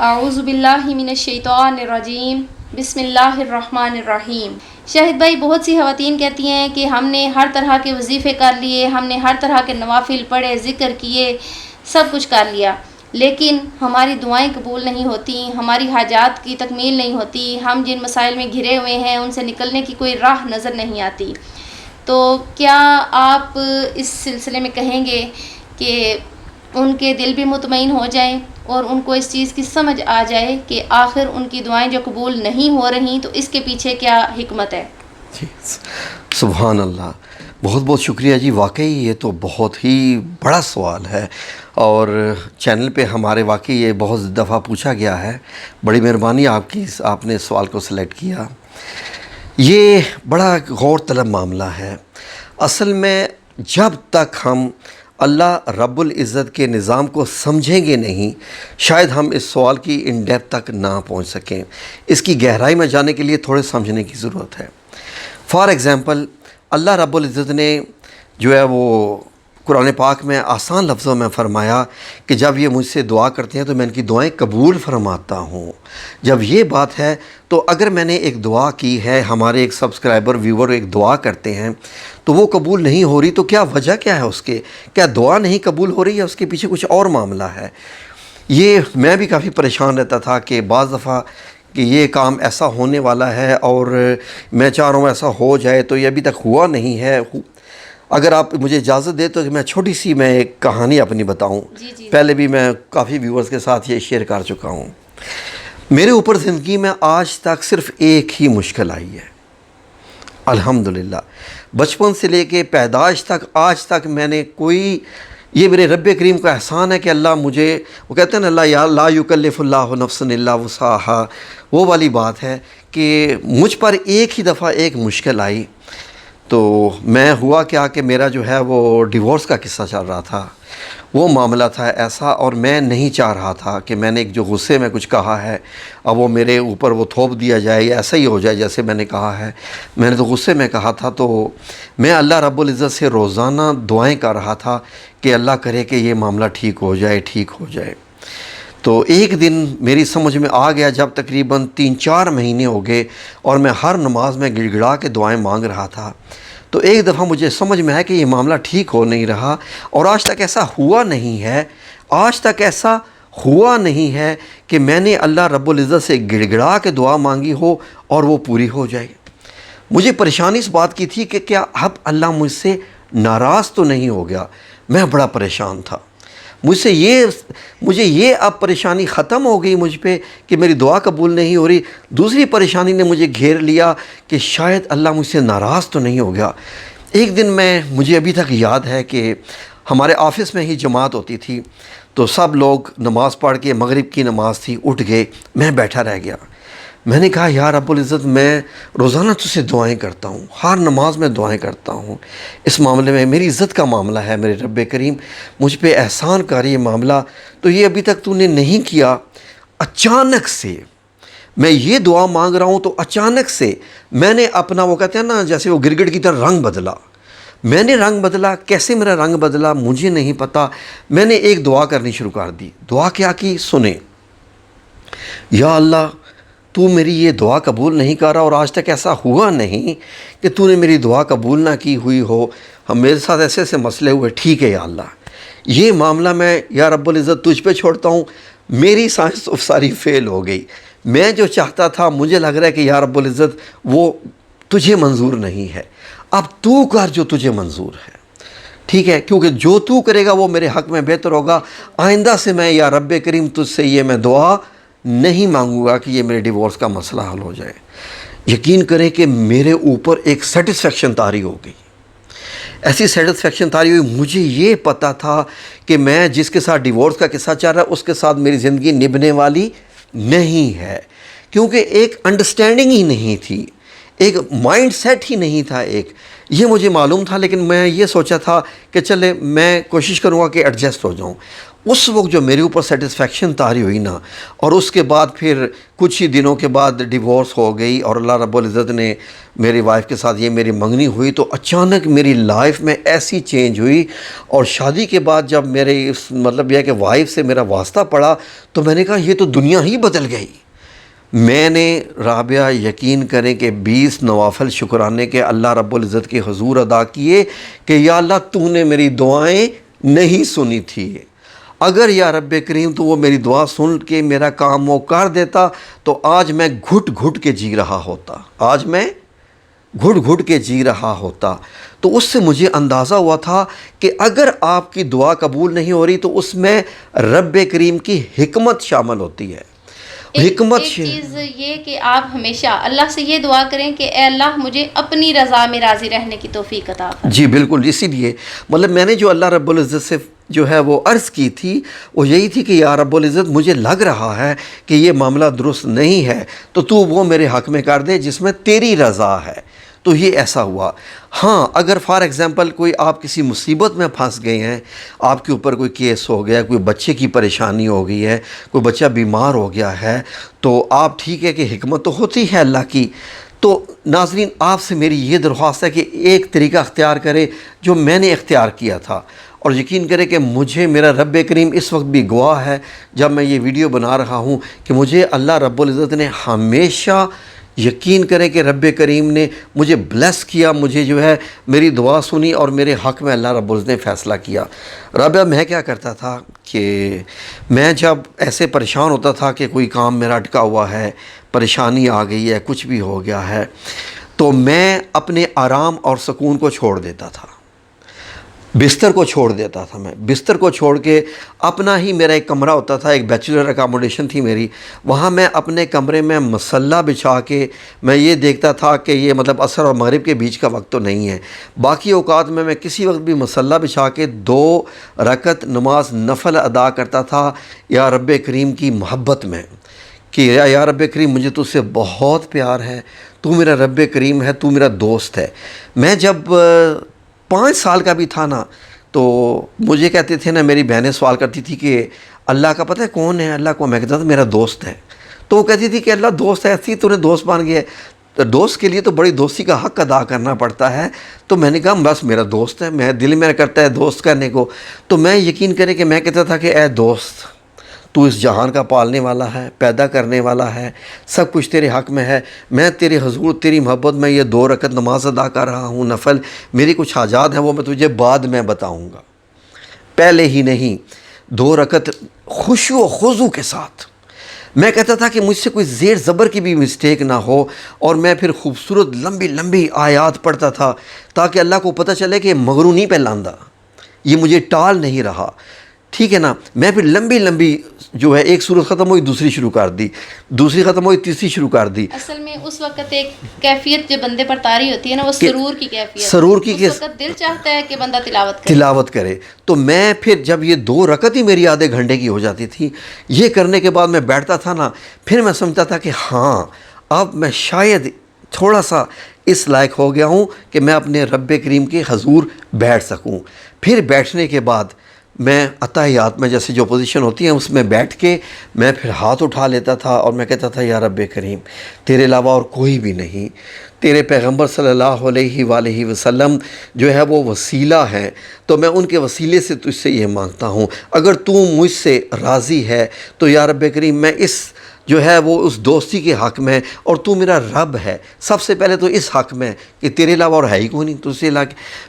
اعوذ باللہ من الشیطان الرجیم، بسم اللہ الرحمن الرحیم۔ شاہد بھائی، بہت سی خواتین کہتی ہیں کہ ہم نے ہر طرح کے وظیفے کر لیے، ہم نے ہر طرح کے نوافل پڑھے، ذکر کیے، سب کچھ کر لیا، لیکن ہماری دعائیں قبول نہیں ہوتی، ہماری حاجات کی تکمیل نہیں ہوتی، ہم جن مسائل میں گھرے ہوئے ہیں ان سے نکلنے کی کوئی راہ نظر نہیں آتی۔ تو کیا آپ اس سلسلے میں کہیں گے کہ ان کے دل بھی مطمئن ہو جائیں اور ان کو اس چیز کی سمجھ آ جائے کہ آخر ان کی دعائیں جو قبول نہیں ہو رہی تو اس کے پیچھے کیا حکمت ہے؟ جی، سبحان اللہ، بہت بہت شکریہ جی۔ واقعی یہ تو بہت ہی بڑا سوال ہے اور چینل پہ ہمارے واقعی یہ بہت دفعہ پوچھا گیا ہے۔ بڑی مہربانی آپ کی، آپ نے سوال کو سلیکٹ کیا۔ یہ بڑا غور طلب معاملہ ہے۔ اصل میں جب تک ہم اللہ رب العزت کے نظام کو سمجھیں گے نہیں، شاید ہم اس سوال کی ان ڈیپتھ تک نہ پہنچ سکیں۔ اس کی گہرائی میں جانے کے لیے تھوڑے سمجھنے کی ضرورت ہے۔ فار ایگزامپل، اللہ رب العزت نے جو ہے وہ قرآن پاک میں آسان لفظوں میں فرمایا کہ جب یہ مجھ سے دعا کرتے ہیں تو میں ان کی دعائیں قبول فرماتا ہوں۔ جب یہ بات ہے تو اگر میں نے ایک دعا کی ہے، ہمارے ایک سبسکرائبر ویور ایک دعا کرتے ہیں تو وہ قبول نہیں ہو رہی، تو کیا وجہ کیا ہے اس کے؟ کیا دعا نہیں قبول ہو رہی ہے؟ اس کے پیچھے کچھ اور معاملہ ہے۔ یہ میں بھی کافی پریشان رہتا تھا کہ بعض دفعہ کہ یہ کام ایسا ہونے والا ہے اور میں چاہ رہا ہوں ایسا ہو جائے، تو یہ ابھی تک ہوا نہیں ہے۔ اگر آپ مجھے اجازت دیں تو میں چھوٹی سی ایک کہانی اپنی بتاؤں۔ جی۔ پہلے بھی میں کافی ویورز کے ساتھ یہ شیئر کر چکا ہوں۔ میرے اوپر زندگی میں آج تک صرف ایک ہی مشکل آئی ہے، الحمدللہ۔ بچپن سے لے کے پیدائش تک آج تک میں نے کوئی، یہ میرے رب کریم کا احسان ہے کہ اللہ مجھے، وہ کہتے ہیں نا اللہ لا یکلف اللہ نفسا الا وسعہا، وہ والی بات ہے کہ مجھ پر ایک ہی دفعہ ایک مشکل آئی۔ تو میں ہوا کیا کہ میرا جو ہے وہ ڈیورس کا قصہ چل رہا تھا، وہ معاملہ تھا ایسا، اور میں نہیں چاہ رہا تھا کہ میں نے ایک جو غصے میں کچھ کہا ہے اب وہ میرے اوپر وہ تھوپ دیا جائے یا ایسا ہی ہو جائے جیسے میں نے کہا ہے۔ میں نے تو غصے میں کہا تھا، تو میں اللہ رب العزت سے روزانہ دعائیں کر رہا تھا کہ اللہ کرے کہ یہ معاملہ ٹھیک ہو جائے، ٹھیک ہو جائے۔ تو ایک دن میری سمجھ میں آ گیا، جب تقریباً 3-4 مہینے ہو گئے اور میں ہر نماز میں گڑ گڑا کے دعائیں مانگ رہا تھا، تو ایک دفعہ مجھے سمجھ میں آیا کہ یہ معاملہ ٹھیک ہو نہیں رہا، اور آج تک ایسا ہوا نہیں ہے، آج تک ایسا ہوا نہیں ہے کہ میں نے اللہ رب العزت سے گڑ گڑا کے دعا مانگی ہو اور وہ پوری ہو جائے۔ مجھے پریشانی اس بات کی تھی کہ کیا اب اللہ مجھ سے ناراض تو نہیں ہو گیا؟ میں بڑا پریشان تھا۔ مجھے یہ اب پریشانی ختم ہو گئی مجھ پہ کہ میری دعا قبول نہیں ہو رہی، دوسری پریشانی نے مجھے گھیر لیا کہ شاید اللہ مجھ سے ناراض تو نہیں ہو گیا۔ ایک دن مجھے ابھی تک یاد ہے کہ ہمارے آفس میں ہی جماعت ہوتی تھی، تو سب لوگ نماز پڑھ کے، مغرب کی نماز تھی، اٹھ گئے، میں بیٹھا رہ گیا۔ میں نے کہا یا رب العزت، میں روزانہ تجھ سے دعائیں کرتا ہوں، ہر نماز میں دعائیں کرتا ہوں، اس معاملے میں میری عزت کا معاملہ ہے، میرے رب کریم مجھ پہ احسان کر یہ معاملہ، تو یہ ابھی تک تو نے نہیں کیا۔ اچانک سے میں یہ دعا مانگ رہا ہوں تو اچانک سے میں نے اپنا، وہ کہتے ہیں نا جیسے وہ گرگٹ کی طرح رنگ بدلا۔ میں نے رنگ بدلا، کیسے میرا رنگ بدلا مجھے نہیں پتا۔ میں نے ایک دعا کرنی شروع کر دی۔ دعا کیا کی سنیں، یا اللہ تو میری یہ دعا قبول نہیں کر رہا، اور آج تک ایسا ہوا نہیں کہ تو نے میری دعا قبول نہ کی ہوئی ہو، ہم میرے ساتھ ایسے ایسے مسئلے ہوئے، ٹھیک ہے یا اللہ، یہ معاملہ میں یا رب العزت تجھ پہ چھوڑتا ہوں۔ میری سائنس تو ساری فیل ہو گئی، میں جو چاہتا تھا مجھے لگ رہا ہے کہ یا رب العزت وہ تجھے منظور نہیں ہے، اب تو کر جو تجھے منظور ہے، ٹھیک ہے، کیونکہ جو تو کرے گا وہ میرے حق میں بہتر ہوگا۔ آئندہ سے میں یا رب کریم تجھ سے یہ میں دعا نہیں مانگوں گا کہ یہ میرے ڈیورس کا مسئلہ حل ہو جائے۔ یقین کریں کہ میرے اوپر ایک سیٹسفیکشن طاری ہو گئی، ایسی سیٹسفیکشن طاری ہوئی، مجھے یہ پتا تھا کہ میں جس کے ساتھ ڈیورس کا قصہ چل رہا ہے اس کے ساتھ میری زندگی نبھنے والی نہیں ہے، کیونکہ ایک انڈرسٹینڈنگ ہی نہیں تھی، ایک مائنڈ سیٹ ہی نہیں تھا، ایک یہ مجھے معلوم تھا، لیکن میں یہ سوچا تھا کہ چلے میں کوشش کروں گا کہ ایڈجسٹ ہو جاؤں۔ اس وقت جو میرے اوپر سیٹسفیکشن طاری ہوئی نا، اور اس کے بعد پھر کچھ ہی دنوں کے بعد ڈیورس ہو گئی اور اللہ رب العزت نے میری وائف کے ساتھ یہ میری منگنی ہوئی، تو اچانک میری لائف میں ایسی چینج ہوئی. اور شادی کے بعد جب میرے مطلب یہ ہے کہ وائف سے میرا واسطہ پڑا تو میں نے کہا یہ تو دنیا ہی بدل گئی. میں نے رابعہ یقین کریں کہ 20 نوافل شکرانے کے اللہ رب العزت کے حضور ادا کیے کہ یا اللہ تو نے میری دعائیں نہیں سنی تھی، اگر یا رب کریم تو وہ میری دعا سن کے میرا کام وہ کر دیتا تو آج میں گھٹ گھٹ کے جی رہا ہوتا، آج میں گھٹ گھٹ کے جی رہا ہوتا. تو اس سے مجھے اندازہ ہوا تھا کہ اگر آپ کی دعا قبول نہیں ہو رہی تو اس میں رب کریم کی حکمت شامل ہوتی ہے. ایک چیز یہ کہ آپ ہمیشہ اللہ سے یہ دعا کریں کہ اے اللہ مجھے اپنی رضا میں راضی رہنے کی توفیق عطا فرما. جی بالکل، اسی لیے مطلب میں نے جو اللہ رب العزت سے جو ہے وہ عرض کی تھی وہ یہی تھی کہ یا رب العزت مجھے لگ رہا ہے کہ یہ معاملہ درست نہیں ہے تو تو وہ میرے حق میں کر دے جس میں تیری رضا ہے. تو یہ ایسا ہوا. ہاں اگر فار ایگزامپل کوئی آپ کسی مصیبت میں پھنس گئے ہیں، آپ کے اوپر کوئی کیس ہو گیا، کوئی بچے کی پریشانی ہو گئی ہے، کوئی بچہ بیمار ہو گیا ہے، تو آپ ٹھیک ہے کہ حکمت تو ہوتی ہے اللہ کی. تو ناظرین آپ سے میری یہ درخواست ہے کہ ایک طریقہ اختیار کرے جو میں نے اختیار کیا تھا، اور یقین کرے کہ مجھے میرا رب کریم اس وقت بھی گواہ ہے جب میں یہ ویڈیو بنا رہا ہوں کہ مجھے اللہ رب العزت نے ہمیشہ، یقین کریں کہ رب کریم نے مجھے بلیس کیا، مجھے جو ہے میری دعا سنی اور میرے حق میں اللہ رب العزت نے فیصلہ کیا. رابعہ میں کیا کرتا تھا کہ میں جب ایسے پریشان ہوتا تھا کہ کوئی کام میرا اٹکا ہوا ہے، پریشانی آ گئی ہے، کچھ بھی ہو گیا ہے، تو میں اپنے آرام اور سکون کو چھوڑ دیتا تھا، بستر کو چھوڑ دیتا تھا. میں بستر کو چھوڑ کے اپنا ہی میرا ایک کمرہ ہوتا تھا، ایک بیچلر اکاموڈیشن تھی میری، وہاں میں اپنے کمرے میں مصلی بچھا کے میں یہ دیکھتا تھا کہ یہ مطلب عصر اور مغرب کے بیچ کا وقت تو نہیں ہے، باقی اوقات میں کسی وقت بھی مصلی بچھا کے 2 رکعت نماز نفل ادا کرتا تھا یا رب کریم کی محبت میں کہ یا رب کریم مجھے تجھ سے بہت پیار ہے، تو میرا رب کریم ہے، تو میرا دوست ہے. میں جب 5 سال کا بھی تھا نا تو مجھے کہتے تھے نا، میری بہنیں سوال کرتی تھی کہ اللہ کا پتہ ہے کون ہے؟ اللہ کو میں کہتا تھا میرا دوست ہے. تو وہ کہتی تھی کہ اللہ دوست ہے، ایسی تو نے دوست بن گیا ہے، تو دوست کے لیے تو بڑی دوستی کا حق ادا کرنا پڑتا ہے. تو میں نے کہا بس میرا دوست ہے، میں دل میں کرتا ہے دوست کرنے کو. تو میں یقین کریں کہ میں کہتا تھا کہ اے دوست تو اس جہان کا پالنے والا ہے، پیدا کرنے والا ہے، سب کچھ تیرے حق میں ہے، میں تیرے حضور تیری محبت میں یہ 2 رکعت نماز ادا کر رہا ہوں نفل، میری کچھ حاجات ہیں وہ میں تجھے بعد میں بتاؤں گا، پہلے ہی نہیں. 2 رکعت خشوع و خضوع کے ساتھ میں کہتا تھا کہ مجھ سے کوئی زیر زبر کی بھی مسٹیک نہ ہو، اور میں پھر خوبصورت لمبی لمبی آیات پڑھتا تھا تاکہ اللہ کو پتہ چلے کہ مغرو نہیں پہ لاندہ، یہ مجھے ٹال نہیں رہا. ٹھیک ہے نا. میں پھر لمبی لمبی جو ہے ایک سورت ختم ہوئی دوسری شروع کر دی، دوسری ختم ہوئی تیسری شروع کر دی. اصل میں اس وقت ایک کیفیت جو بندے پر طاری ہوتی ہے نا، وہ سرور کی کیفیت، سرور کی اس وقت دل چاہتا ہے کہ بندہ تلاوت کرے. تو میں پھر جب یہ 2 رکعت ہی میری آدھے گھنٹے کی ہو جاتی تھی، یہ کرنے کے بعد میں بیٹھتا تھا نا، پھر میں سمجھتا تھا کہ ہاں اب میں شاید تھوڑا سا اس لائق ہو گیا ہوں کہ میں اپنے رب کریم کے حضور بیٹھ سکوں. پھر بیٹھنے کے بعد میں اتحیات میں جیسے جو پوزیشن ہوتی ہیں اس میں بیٹھ کے میں پھر ہاتھ اٹھا لیتا تھا اور میں کہتا تھا یا رب کریم تیرے علاوہ اور کوئی بھی نہیں، تیرے پیغمبر صلی اللہ علیہ وآلہ وسلم جو ہے وہ وسیلہ ہیں، تو میں ان کے وسیلے سے تجھ سے یہ مانگتا ہوں، اگر تو مجھ سے راضی ہے تو یا رب کریم میں اس جو ہے وہ اس دوستی کے حق میں، اور تو میرا رب ہے سب سے پہلے تو اس حق میں کہ تیرے علاوہ اور ہے ہی کوئی نہیں تجھ سے علاوہ.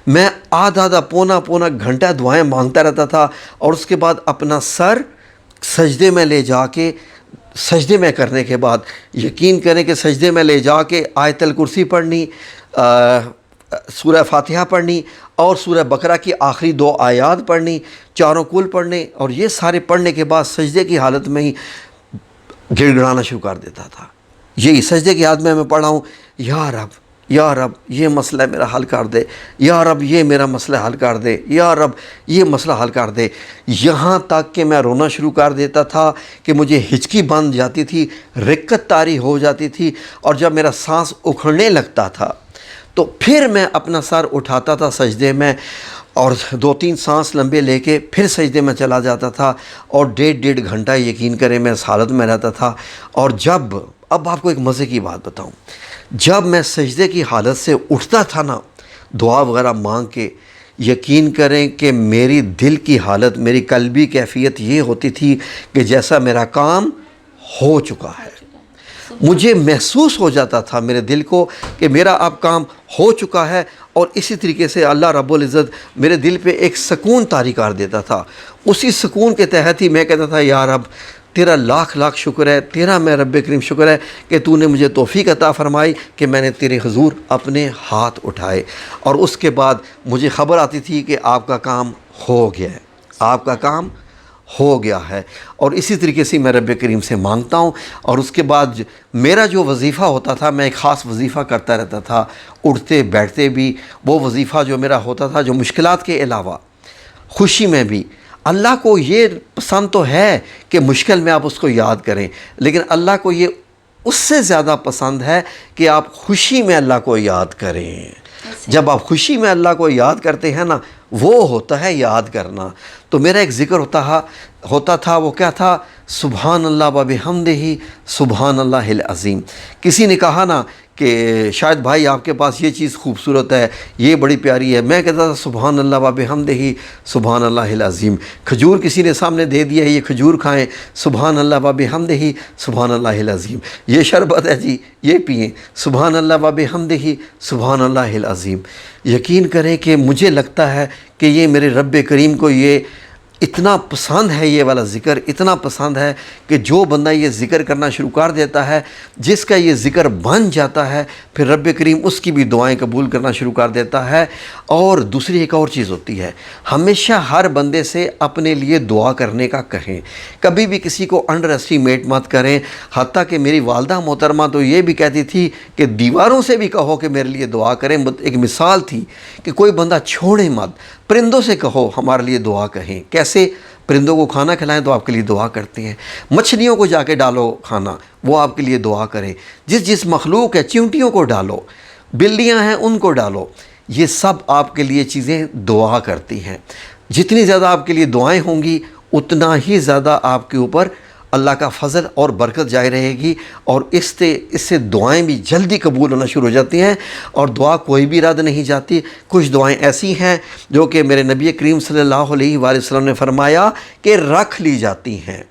میں آدھا پونا گھنٹہ دعائیں مانگتا رہتا تھا، اور اس کے بعد اپنا سر سجدے میں لے جا کے، سجدے میں کرنے کے بعد یقین کریں کہ سجدے میں لے جا کے آیت الکرسی پڑھنی، سورہ فاتحہ پڑھنی، اور سورہ بقرہ کی آخری 2 آیات پڑھنی، چاروں کل پڑھنے، اور یہ سارے پڑھنے کے بعد سجدے کی حالت میں ہی گڑ گڑانا شروع کر دیتا تھا. یہی سجدے کی حالت میں پڑھا ہوں، یا رب یہ مسئلہ میرا حل کر دے، یا رب یہ میرا مسئلہ حل کر دے، یا رب یہ مسئلہ حل کر دے. یہاں تک کہ میں رونا شروع کر دیتا تھا کہ مجھے ہچکی بند جاتی تھی، رکت طاری ہو جاتی تھی، اور جب میرا سانس اکھڑنے لگتا تھا تو پھر میں اپنا سر اٹھاتا تھا سجدے میں، اور 2-3 سانس لمبے لے کے پھر سجدے میں چلا جاتا تھا، اور 1.5 گھنٹہ یقین کریں میں اس حالت میں رہتا تھا۔ اور اب آپ کو ایک مزے کی بات بتاؤں، جب میں سجدے کی حالت سے اٹھتا تھا نا دعا وغیرہ مانگ کے، یقین کریں کہ میری دل کی حالت، میری قلبی کیفیت یہ ہوتی تھی کہ جیسا میرا کام ہو چکا ہے۔ مجھے محسوس ہو جاتا تھا میرے دل کو کہ میرا اب کام ہو چکا ہے، اور اسی طریقے سے اللہ رب العزت میرے دل پہ ایک سکون طاری کر دیتا تھا۔ اسی سکون کے تحت ہی میں کہتا تھا یا رب تیرا لاکھ لاکھ شکر ہے، تیرا میں رب کریم شکر ہے کہ تو نے مجھے توفیق عطا فرمائی کہ میں نے تیرے حضور اپنے ہاتھ اٹھائے، اور اس کے بعد مجھے خبر آتی تھی کہ آپ کا کام ہو گیا ہے، آپ کا کام ہو گیا ہے۔ اور اسی طریقے سے میں رب کریم سے مانگتا ہوں۔ اور اس کے بعد میرا جو وظیفہ ہوتا تھا، میں ایک خاص وظیفہ کرتا رہتا تھا، اٹھتے بیٹھتے بھی وہ وظیفہ جو میرا ہوتا تھا، جو مشکلات کے علاوہ خوشی میں بھی۔ اللہ کو یہ پسند تو ہے کہ مشکل میں آپ اس کو یاد کریں، لیکن اللہ کو یہ اس سے زیادہ پسند ہے کہ آپ خوشی میں اللہ کو یاد کریں۔ جب آپ خوشی میں اللہ کو یاد کرتے ہیں نا، وہ ہوتا ہے یاد کرنا۔ تو میرا ایک ذکر ہوتا تھا، وہ کیا تھا؟ سبحان اللہ و بحمدہ سبحان اللہ العظیم۔ کسی نے کہا نا کہ شاید بھائی آپ کے پاس یہ چیز خوبصورت ہے، یہ بڑی پیاری ہے، میں کہتا تھا سبحان اللہ و بحمدہ سبحان اللہ العظیم۔ کھجور کسی نے سامنے دے دیا ہے، یہ کھجور کھائیں، سبحان اللہ و بحمدہ سبحان اللہ العظیم۔ یہ شربت ہے جی، یہ پئیں، سبحان اللہ و بحمدہ سبحان اللہ العظیم۔ یقین کریں کہ مجھے لگتا ہے کہ یہ میرے رب کریم کو یہ اتنا پسند ہے، یہ والا ذکر اتنا پسند ہے کہ جو بندہ یہ ذکر کرنا شروع کر دیتا ہے، جس کا یہ ذکر بن جاتا ہے، پھر رب کریم اس کی بھی دعائیں قبول کرنا شروع کر دیتا ہے۔ اور دوسری ایک اور چیز ہوتی ہے، ہمیشہ ہر بندے سے اپنے لیے دعا کرنے کا کہیں، کبھی بھی کسی کو انڈر ایسٹیمیٹ مت کریں۔ حتیٰ کہ میری والدہ محترمہ تو یہ بھی کہتی تھی کہ دیواروں سے بھی کہو کہ میرے لیے دعا کریں۔ ایک مثال تھی کہ کوئی بندہ چھوڑے مت، پرندوں سے کہو ہمارے لیے دعا کہیں۔ کیسے؟ پرندوں کو کھانا کھلائیں تو آپ کے لیے دعا کرتے ہیں، مچھلیوں کو جا کے ڈالو کھانا، وہ آپ کے لیے دعا کریں، جس مخلوق ہے، چیونٹیوں کو ڈالو، بلیاں ہیں ان کو ڈالو، یہ سب آپ کے لیے چیزیں دعا کرتی ہیں۔ جتنی زیادہ آپ کے لیے دعائیں ہوں گی، اتنا ہی زیادہ آپ کے اوپر اللہ کا فضل اور برکت جاری رہے گی، اور اس سے دعائیں بھی جلدی قبول ہونا شروع ہو جاتی ہیں، اور دعا کوئی بھی رد نہیں جاتی۔ کچھ دعائیں ایسی ہیں جو کہ میرے نبی کریم صلی اللہ علیہ وآلہ وسلم نے فرمایا کہ رکھ لی جاتی ہیں،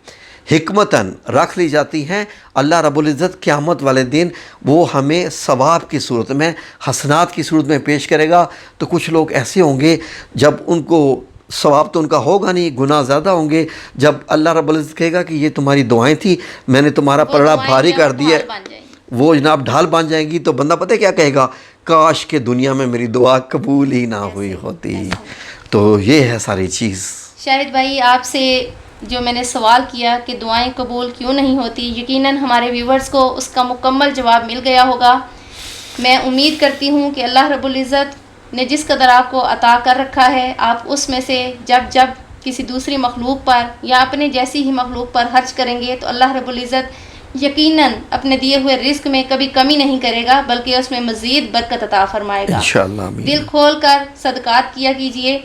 حکمتاً رکھ لی جاتی ہیں۔ اللہ رب العزت قیامت والے دن وہ ہمیں ثواب کی صورت میں، حسنات کی صورت میں پیش کرے گا۔ تو کچھ لوگ ایسے ہوں گے جب ان کو ثواب تو ان کا ہوگا نہیں، گناہ زیادہ ہوں گے، جب اللہ رب العزت کہے گا کہ یہ تمہاری دعائیں تھیں، میں نے تمہارا پلڑا بھاری کر دیا، وہ جناب ڈھال بن جائیں گی، تو بندہ پتہ کیا کہے گا؟ کاش کہ دنیا میں میری دعا قبول ہی نہ ہوئی ہوتی۔ تو یہ ہے ساری چیز۔ شاہد بھائی، آپ سے جو میں نے سوال کیا کہ دعائیں قبول کیوں نہیں ہوتی، یقیناً ہمارے ویورز کو اس کا مکمل جواب مل گیا ہوگا۔ میں امید کرتی ہوں کہ اللہ رب العزت نے جس قدر آپ کو عطا کر رکھا ہے، آپ اس میں سے جب کسی دوسری مخلوق پر یا اپنے جیسی ہی مخلوق پر خرچ کریں گے تو اللہ رب العزت یقیناً اپنے دیے ہوئے رزق میں کبھی کمی نہیں کرے گا، بلکہ اس میں مزید برکت عطا فرمائے گا۔ انشاءاللہ آمین۔ دل کھول کر صدقات کیا کیجئے،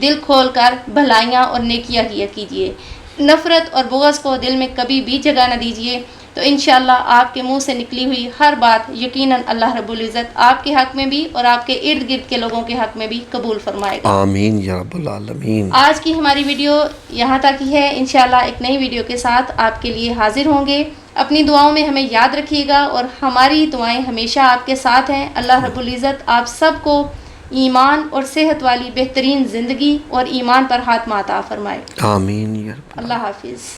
دل کھول کر بھلائیاں اور نیکیاں کیا کیجئے، نفرت اور بغض کو دل میں کبھی بھی جگہ نہ دیجئے، تو انشاءاللہ آپ کے منہ سے نکلی ہوئی ہر بات یقیناً اللہ رب العزت آپ کے حق میں بھی اور آپ کے ارد گرد کے لوگوں کے حق میں بھی قبول فرمائے گا۔ آمین یا رب العالمین۔ آج کی ہماری ویڈیو یہاں تک ہی ہے، انشاءاللہ ایک نئی ویڈیو کے ساتھ آپ کے لیے حاضر ہوں گے۔ اپنی دعاؤں میں ہمیں یاد رکھیے گا، اور ہماری دعائیں ہمیشہ آپ کے ساتھ ہیں۔ اللہ رب العزت آپ سب کو ایمان اور صحت والی بہترین زندگی اور ایمان پر خاتمہ عطا فرمائے۔ آمین یا رب۔ اللہ حافظ۔